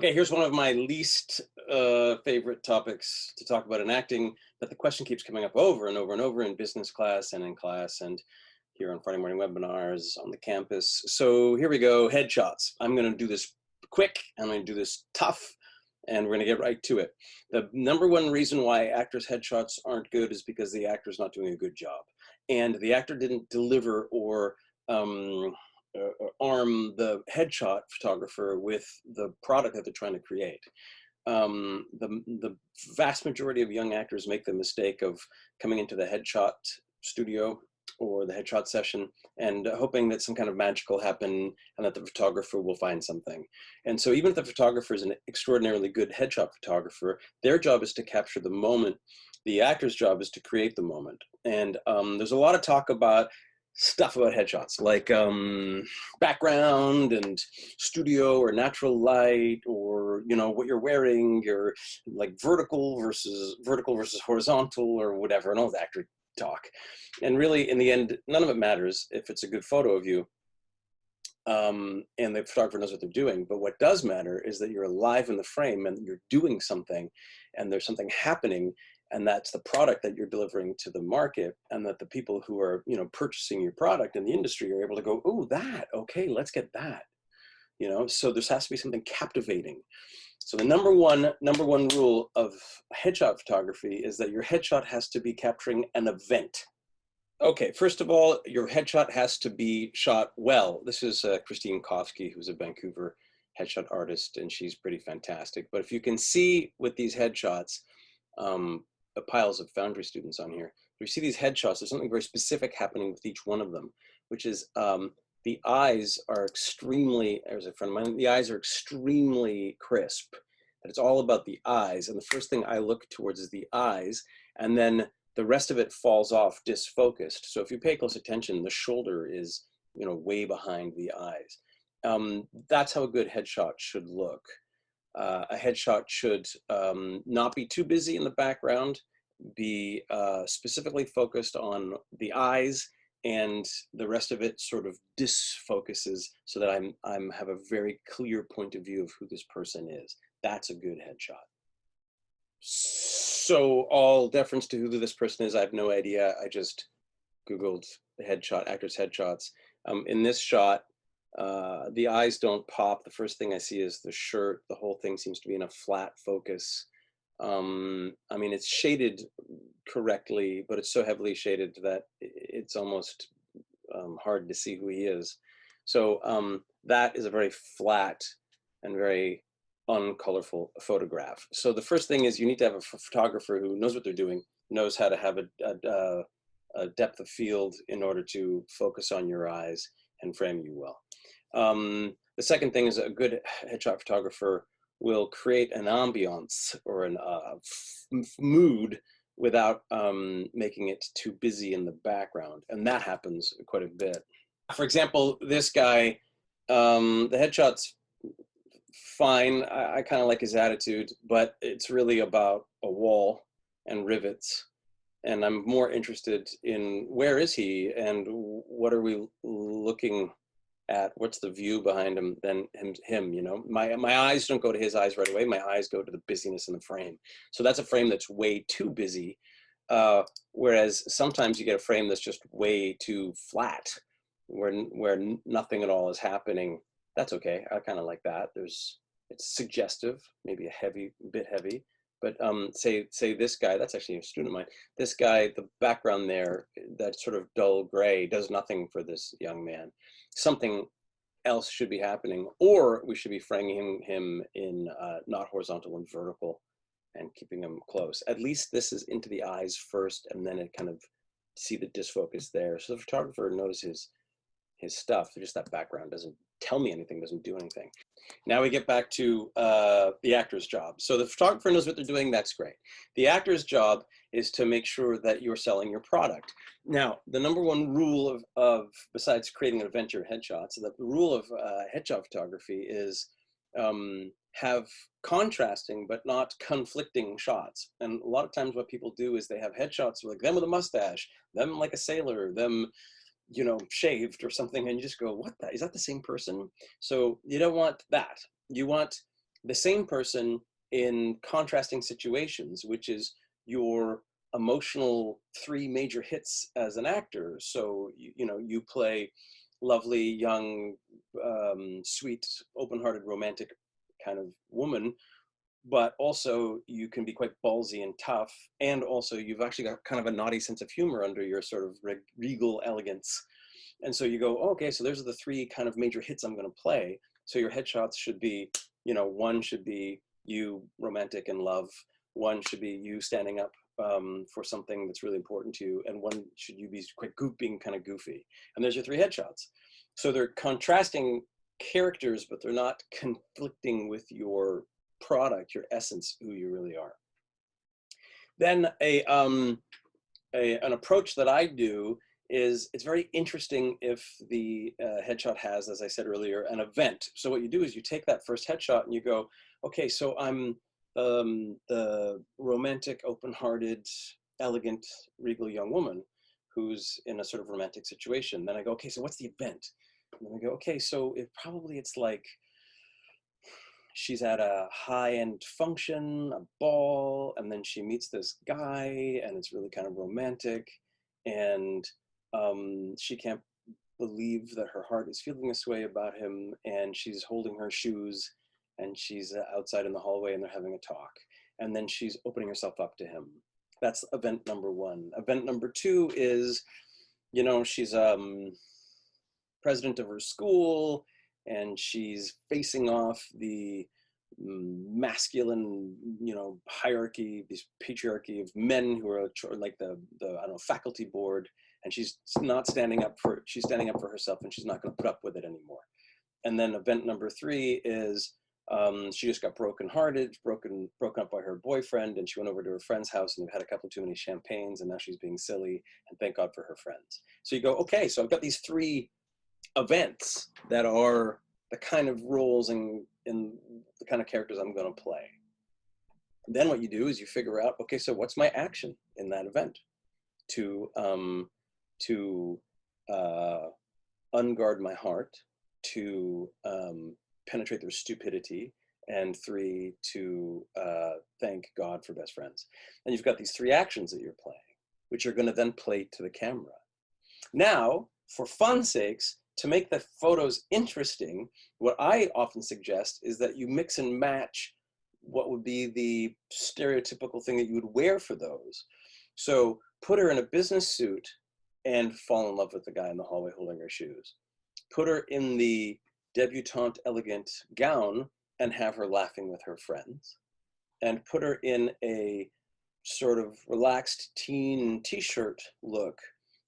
Okay, here's one of my least favorite topics to talk about in acting, but the question keeps coming up over and over and over in business class and in class and here on Friday morning webinars on the campus. So here we go, headshots. I'm going to do this quick, I'm going to do this tough, and we're going to get right to it. The number one reason why actors' headshots aren't good is because the actor's not doing a good job. And the actor didn't deliver or arm the headshot photographer with the product that they're trying to create. The vast majority of young actors make the mistake of coming into the headshot studio or the headshot session and hoping that some kind of magic will happen and that the photographer will find something. And so even if the photographer is an extraordinarily good headshot photographer, their job is to capture the moment. The actor's job is to create the moment. And there's a lot of talk about stuff about headshots, like background and studio or natural light, or what you're wearing, your like vertical versus horizontal or whatever, and all the actor talk. And really, in the end, none of it matters if it's a good photo of you and the photographer knows what they're doing. But what does matter is that you're alive in the frame and you're doing something and there's something happening, and that's the product that you're delivering to the market, and that the people who are purchasing your product in the industry are able to go, oh, that, okay, let's get that. So there has to be something captivating. So the number one rule of headshot photography is that your headshot has to be capturing an event. Okay, first of all, your headshot has to be shot well. This is Christine Kofsky, who's a Vancouver headshot artist, and she's pretty fantastic. But if you can see with these headshots, piles of Foundry students on here, if you see these headshots, there's something very specific happening with each one of them, which is the eyes are extremely, there's a friend of mine, the eyes are extremely crisp. And it's all about the eyes. And the first thing I look towards is the eyes, and then the rest of it falls off disfocused. So if you pay close attention, the shoulder is, way behind the eyes. That's how a good headshot should look. A headshot should not be too busy in the background, be specifically focused on the eyes, and the rest of it sort of disfocuses so that I'm have a very clear point of view of who this person is. That's a good headshot. So all deference to who this person is, I have no idea. I just Googled the headshot, actors' headshots. In this shot, the eyes don't pop. The first thing I see is the shirt. The whole thing seems to be in a flat focus. I mean, it's shaded correctly, but it's so heavily shaded that it's almost hard to see who he is. So that is a very flat and very uncolorful photograph. So the first thing is you need to have a photographer who knows what they're doing, knows how to have a depth of field in order to focus on your eyes and frame you well. The second thing is a good headshot photographer will create an ambiance or an mood without making it too busy in the background. And that happens quite a bit. For example, this guy, the headshot's fine. I kind of like his attitude, but it's really about a wall and rivets. And I'm more interested in where is he and what are we looking at, what's the view behind him than him. My eyes don't go to his eyes right away. My eyes go to the busyness in the frame. So that's a frame that's way too busy. Whereas sometimes you get a frame that's just way too flat, where nothing at all is happening. That's okay. I kind of like that. It's suggestive, maybe a bit heavy. But say this guy, that's actually a student of mine. This guy, the background there, that sort of dull gray does nothing for this young man. Something else should be happening, or we should be framing him in not horizontal and vertical and keeping him close. At least this is into the eyes first, and then it kind of see the disfocus there. So the photographer knows his stuff. Just that background doesn't tell me anything, doesn't do anything. Now we get back to the actor's job. So the photographer knows what they're doing, that's great. The actor's job is to make sure that you're selling your product. Now, the number one rule of besides creating an event or headshots, the rule of headshot photography is have contrasting but not conflicting shots. And a lot of times what people do is they have headshots like them with a mustache, them like a sailor, them shaved or something, and you just go, what, is that the same person? So you don't want that. You want the same person in contrasting situations, which is your emotional three major hits as an actor. So, you know, you play lovely, young, sweet, open-hearted, romantic kind of woman, but also you can be quite ballsy and tough. And also you've actually got kind of a naughty sense of humor under your sort of regal elegance. And so you go, oh, okay, so those are the three kind of major hits I'm going to play. So your headshots should be, you know, one should be you romantic and love. One should be you standing up for something that's really important to you. And one should you be quite being kind of goofy. And there's your three headshots. So they're contrasting characters, but they're not conflicting with your product, your essence, who you really are. Then an approach that I do is it's very interesting if the headshot has, as I said earlier, an event. So what you do is you take that first headshot and you go, okay, so I'm the romantic, open-hearted, elegant, regal young woman who's in a sort of romantic situation. Then I go, okay, so what's the event? And then I go, okay, so it's like she's at a high-end function, a ball, and then she meets this guy and it's really kind of romantic. And she can't believe that her heart is feeling this way about him, and she's holding her shoes and she's outside in the hallway and they're having a talk. And then she's opening herself up to him. That's event number one. Event number two is, you know, she's president of her school and she's facing off the masculine, you know, hierarchy, this patriarchy of men who are like the I don't know, faculty board, and she's not standing up for, she's standing up for herself and she's not going to put up with it anymore. And then event number three is she just got broken up by her boyfriend, and she went over to her friend's house and they've had a couple too many champagnes and now she's being silly, and thank God for her friends. So you go, okay, so I've got these three events that are the kind of roles and the kind of characters I'm going to play. Then what you do is you figure out, okay, so what's my action in that event to unguard my heart, to penetrate their stupidity, and three, to thank God for best friends. And you've got these three actions that you're playing, which you're going to then play to the camera. Now, for fun's sakes, to make the photos interesting, what I often suggest is that you mix and match what would be the stereotypical thing that you would wear for those. So put her in a business suit and fall in love with the guy in the hallway holding her shoes. Put her in the debutante elegant gown and have her laughing with her friends. And put her in a sort of relaxed teen t-shirt look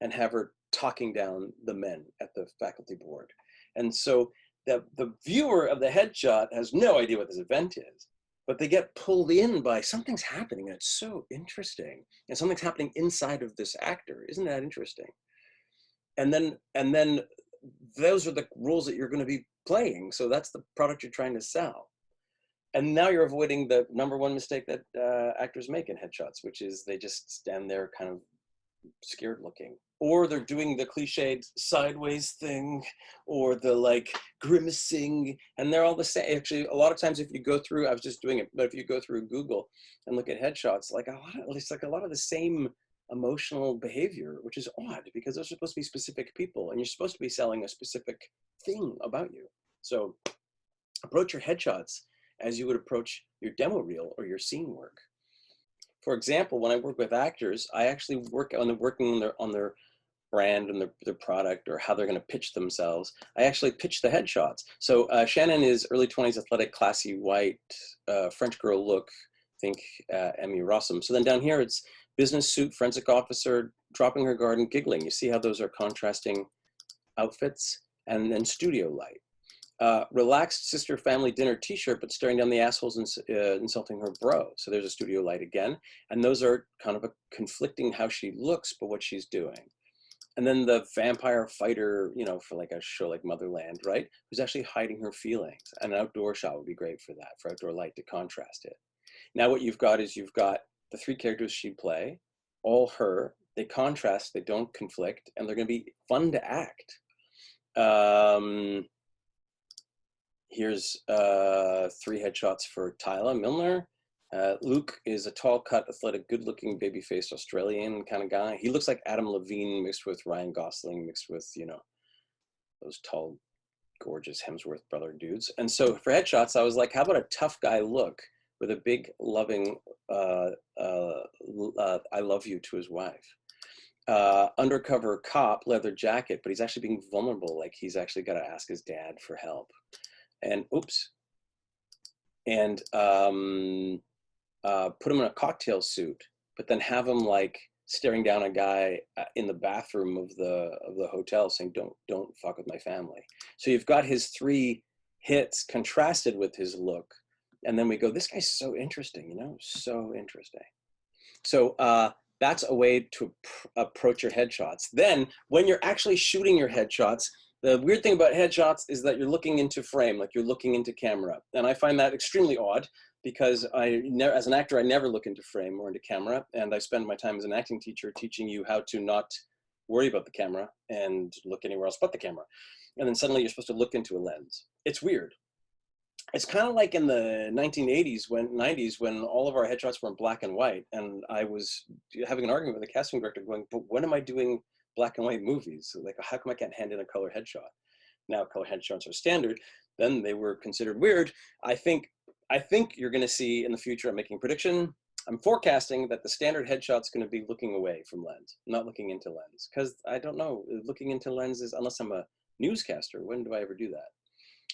and have her talking down the men at the faculty board. And so the viewer of the headshot has no idea what this event is, but they get pulled in by something's happening and it's so interesting. And something's happening inside of this actor. Isn't that interesting? And then those are the roles that you're going to be playing. So that's the product you're trying to sell. And now you're avoiding the number one mistake that actors make in headshots, which is they just stand there kind of scared looking, or they're doing the cliched sideways thing, or the like grimacing, and they're all the same. Actually, a lot of times if you go through, I was just doing it, but if you go through Google and look at headshots, it's like a lot of the same emotional behavior, which is odd because those are supposed to be specific people and you're supposed to be selling a specific thing about you. So approach your headshots as you would approach your demo reel or your scene work. For example, when I work with actors, I actually working on their brand and their product or how they're going to pitch themselves. I actually pitch the headshots. So Shannon is early 20s, athletic, classy, white, French girl look, think Emmy Rossum. So then down here, it's business suit, forensic officer, dropping her guard and giggling. You see how those are contrasting outfits? And then studio light. Relaxed sister family dinner t-shirt, but staring down the assholes and insulting her bro. So there's a studio light again. And those are kind of a conflicting how she looks, but what she's doing. And then the vampire fighter, you know, for like a show like Motherland, right? Who's actually hiding her feelings. And an outdoor shot would be great for that, for outdoor light to contrast it. Now what you've got is you've got the three characters she'd play, all her, they contrast, they don't conflict, and they're gonna be fun to act. Here's 3 headshots for Tyler Milner. Luke is a tall cut, athletic, good looking, baby faced Australian kind of guy. He looks like Adam Levine mixed with Ryan Gosling, mixed with, you know, those tall, gorgeous Hemsworth brother dudes. And so for headshots, I was like, how about a tough guy look with a big, loving, I love you to his wife. Undercover cop, leather jacket, but he's actually being vulnerable. Like he's actually got to ask his dad for help. And oops. And put him in a cocktail suit, but then have him like staring down a guy in the bathroom of the hotel saying, don't fuck with my family. So you've got his 3 hits contrasted with his look. And then we go, this guy's so interesting, you know, so interesting. So that's a way to approach your headshots. Then when you're actually shooting your headshots, the weird thing about headshots is that you're looking into frame, like you're looking into camera. And I find that extremely odd because as an actor, I never look into frame or into camera. And I spend my time as an acting teacher teaching you how to not worry about the camera and look anywhere else but the camera. And then suddenly you're supposed to look into a lens. It's weird. It's kind of like in the 1980s, 90s, when all of our headshots were in black and white. And I was having an argument with the casting director going, but when am I doing black and white movies? Like, how come I can't hand in a color headshot? Now color headshots are standard. Then they were considered weird. I think you're going to see in the future, I'm making a prediction, I'm forecasting that the standard headshot's going to be looking away from lens, not looking into lens. Because I don't know, looking into lenses, unless I'm a newscaster, when do I ever do that?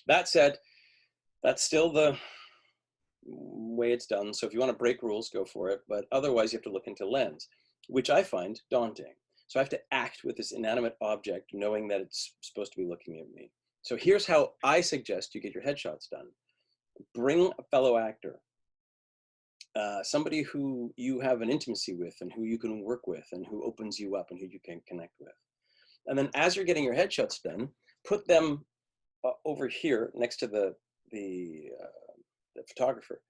That said, that's still the way it's done. So if you want to break rules, go for it. But otherwise, you have to look into lens, which I find daunting. So I have to act with this inanimate object, knowing that it's supposed to be looking at me. So here's how I suggest you get your headshots done. Bring a fellow actor, somebody who you have an intimacy with and who you can work with and who opens you up and who you can connect with. And then as you're getting your headshots done, put them over here next to the photographer,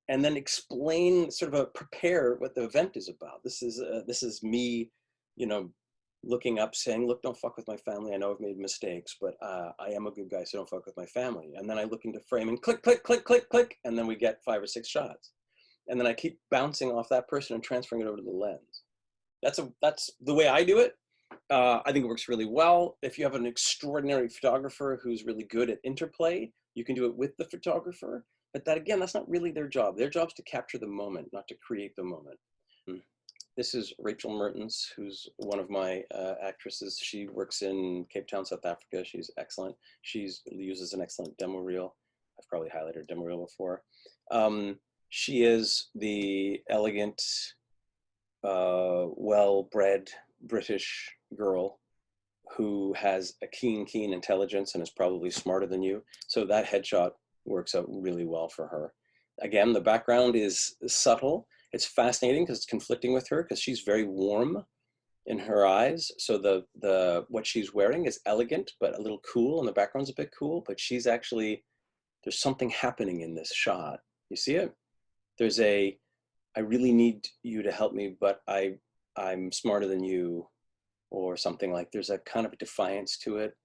and then explain, sort of prepare what the event is about. This is me, you know, looking up saying, look, don't fuck with my family. I know I've made mistakes, but I am a good guy, so don't fuck with my family. And then I look into frame and click, click, click, click, click, and then we get 5 or 6 shots. And then I keep bouncing off that person and transferring it over to the lens. That's the way I do it. I think it works really well. If you have an extraordinary photographer who's really good at interplay, you can do it with the photographer. But that, again, that's not really their job. Their job is to capture the moment, not to create the moment. This is Rachel Mertens, who's one of my actresses. She works in Cape Town, South Africa. She's excellent. She uses an excellent demo reel. I've probably highlighted her demo reel before. She is the elegant, well-bred British girl who has a keen intelligence and is probably smarter than you. So that headshot works out really well for her. Again, the background is subtle. It's fascinating because it's conflicting with her because she's very warm in her eyes. So the what she's wearing is elegant, but a little cool, and the background's a bit cool, but she's actually, there's something happening in this shot. You see it? There's a, I really need you to help me, but I'm smarter than you, or something. Like there's a kind of a defiance to it.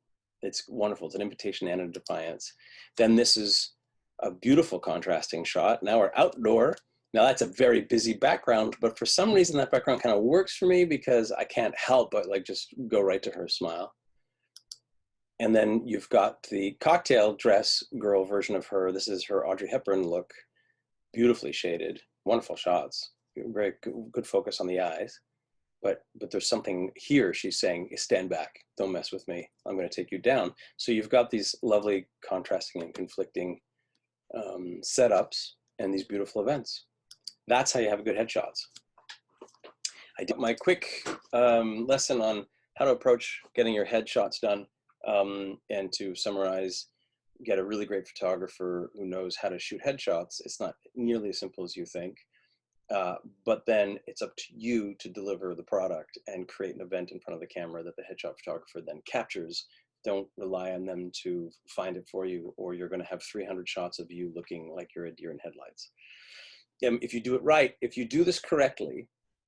It's wonderful. It's an invitation and a defiance. Then this is a beautiful contrasting shot. Now we're outdoor. Now that's a very busy background, but for some reason that background kind of works for me because I can't help but like just go right to her smile. And then you've got the cocktail dress girl version of her. This is her Audrey Hepburn look, beautifully shaded, wonderful shots, very good focus on the eyes. But there's something here. She's saying, stand back, don't mess with me. I'm going to take you down. So you've got these lovely contrasting and conflicting setups and these beautiful events. That's how you have good headshots. I did my quick lesson on how to approach getting your headshots done, and to summarize, get a really great photographer who knows how to shoot headshots. It's not nearly as simple as you think. But then it's up to you to deliver the product and create an event in front of the camera that the headshot photographer then captures. Don't rely on them to find it for you, or you're going to have 300 shots of you looking like you're a deer in headlights. If you do it right, if you do this correctly,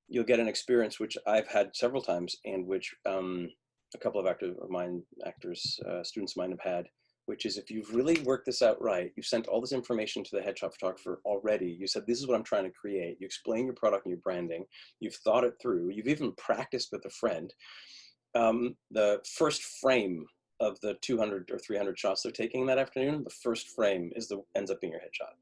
you'll get an experience which I've had several times, and which a couple of students of mine have had, which is if you've really worked this out right, you've sent all this information to the headshot photographer already. You said, this is what I'm trying to create. You explain your product and your branding. You've thought it through. You've even practiced with a friend. The first frame of the 200 or 300 shots they're taking that afternoon, the first frame ends up being your headshot.